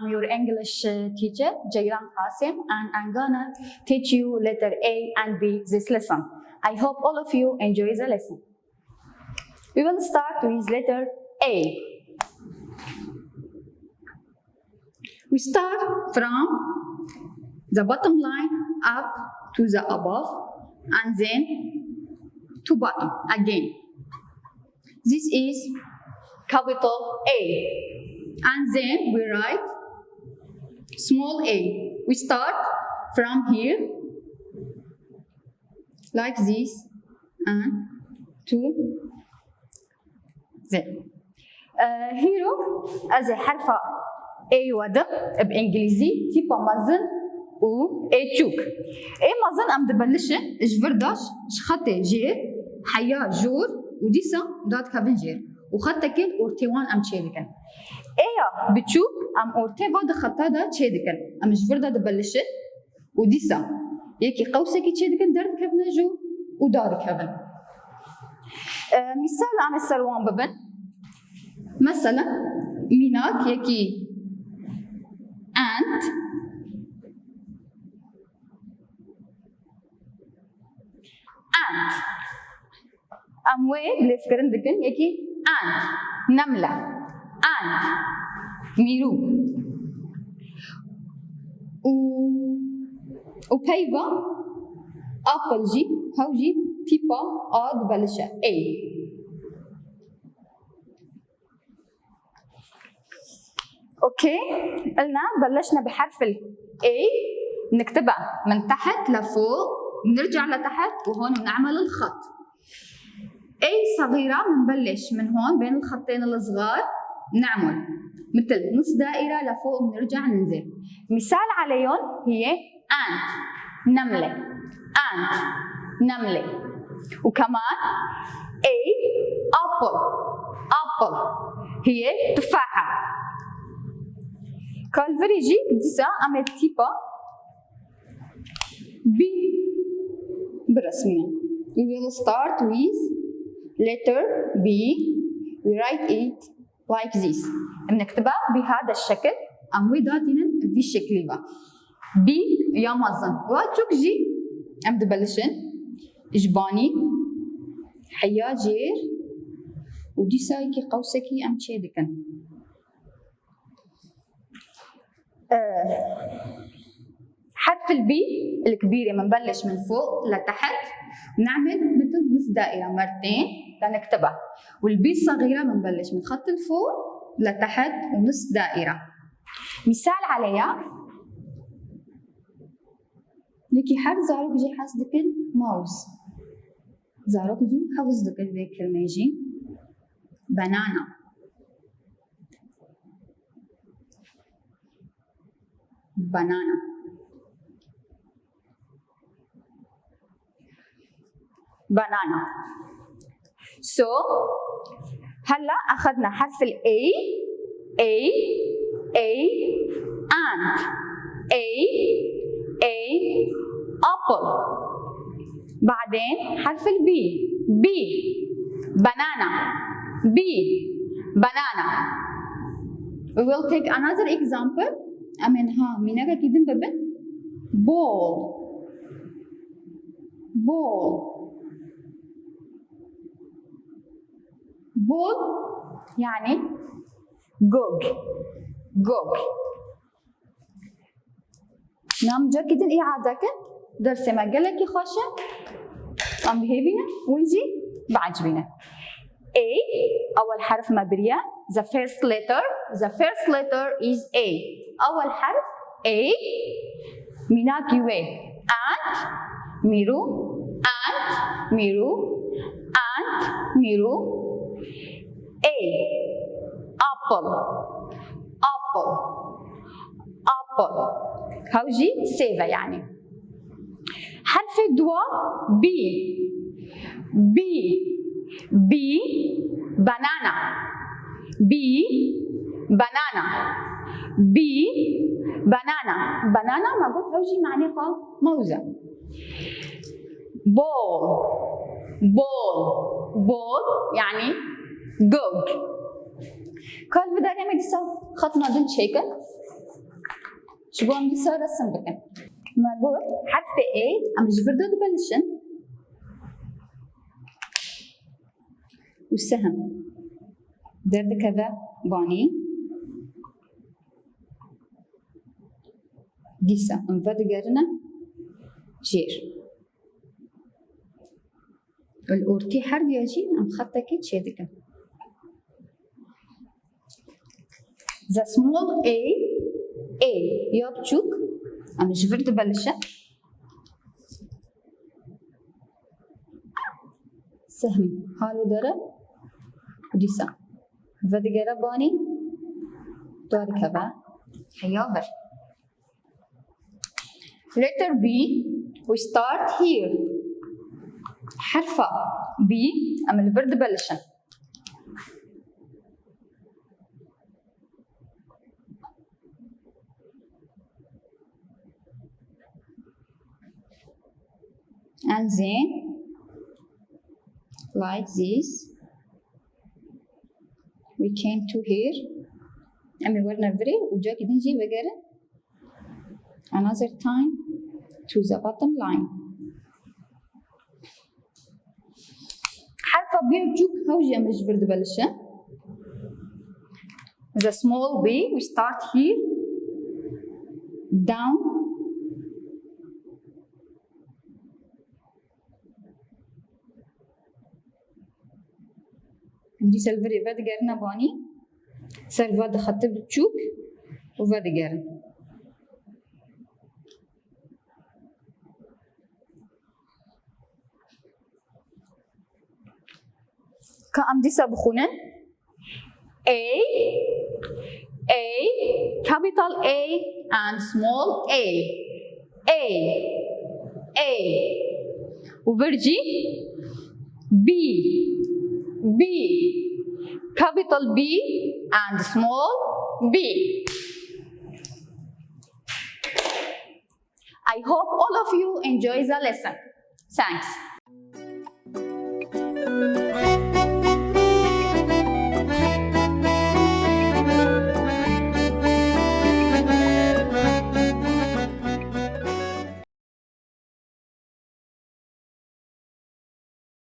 I'm your English teacher, Jayran Qasim, and I'm gonna teach you letter A and B this lesson. I hope all of you enjoy the lesson. We will start with letter A. We start from the bottom line up to the above and then to bottom again. This is capital A. And then we write small a. We start from here like this and to there. Here as a حرف A وده بإنجليزي تيبا مزن و A تشوك. A مزن أم دبلشة جفرداش شخطة جير حيا جور وديسا داد كافن جير وخطة كل أورتيوان أم تشيدكن. A بتشوك أم أورتي فاد خطة دا تشيدكن أم جفردا دبلشة وديسا يكي قوسة كي تشيدكن دارد كافن جو ودار كافن. مثال عن السروان ببن مثلا ميناك يكي ant أموي بلفكرن دكن يكي ant نملة ant ميرو و بيفا أبل جي هاو جي تيبا آد بلشة A. اوكي قلنا بلشنا بحرف ال A نكتبها من تحت لفوق ونرجع لتحت وهون بنعمل الخط. A صغيرة بنبلش من هون بين الخطين الصغار نعمل مثل نص دائرة لفوق ونرجع ننزل. مثال عليهم هي ant نملة ant نملة وكمان A apple apple هي تفاحة. كالفريجي ديسا أمل تيبا B برسمنا. We will start with letter B. We write it like this. بنكتبها بهذا الشكل. أم ويداتنا بالشكل ذا. B يا مازن. واتشوك جي أم دبلشن. إجباني حيا جير وديسا يكي قوسكي أم تشيدكن. حرف البي الكبيرة بنبلش من فوق لتحت نعمل مثل نص دائرة مرتين لنكتبها. والبي الصغيرة بنبلش من خط الفوق لتحت ونص دائرة. مثال عليها لكي حرف زارك جي حاس دكن ماوس زارك جي حفظ دكن ذيك الميجي بنانا banana. banana. So هلا أخذنا حرف ال A ant A apple. بعدين حرف ال B banana B banana. We will take another example. أمين ها ميناكا كيدن ببن ball يعني جوج نام جا كيدن إيه عاداكن درسي ما قالك يخاشن أم بهيبينا ويجي بعجبينا. A أول حرف مبرية the first letter is A. أول حرف A ميناكي وي ant ميرو A apple هاوجي سيفا يعني. حرف الدواء B banana banana ما قلت هوجي معناها موزة. ball يعني جوج. كل بداية ما يصير خطنا دون شيكل شو بون دي صار رسم بكن ما قول حرف A أم جبردو دبلشن والسهم درد كذا باني ديسا انفد قرنا جير الأورتي حرد يجي أم خطك تشيدك The small A يابتشوك أم جبرد بلشة سهم حالو داره وديسا فدقرة باني دار كذا حيابر letter B we start here حرف B أم الفرد بلشن and then like this we came to here أمي ورنا فري وجاك نجي وقرا another time to the bottom line حرف B وجوك هوجي أمش برد بلشة the small B we start here down دي سلفري فاد قرنا باني سر فاد خطب تشوك وفاد قرن كأم دي سابخونن A capital A and small A وفرجي B capital B and small b. I hope all of you enjoy the lesson. Thanks.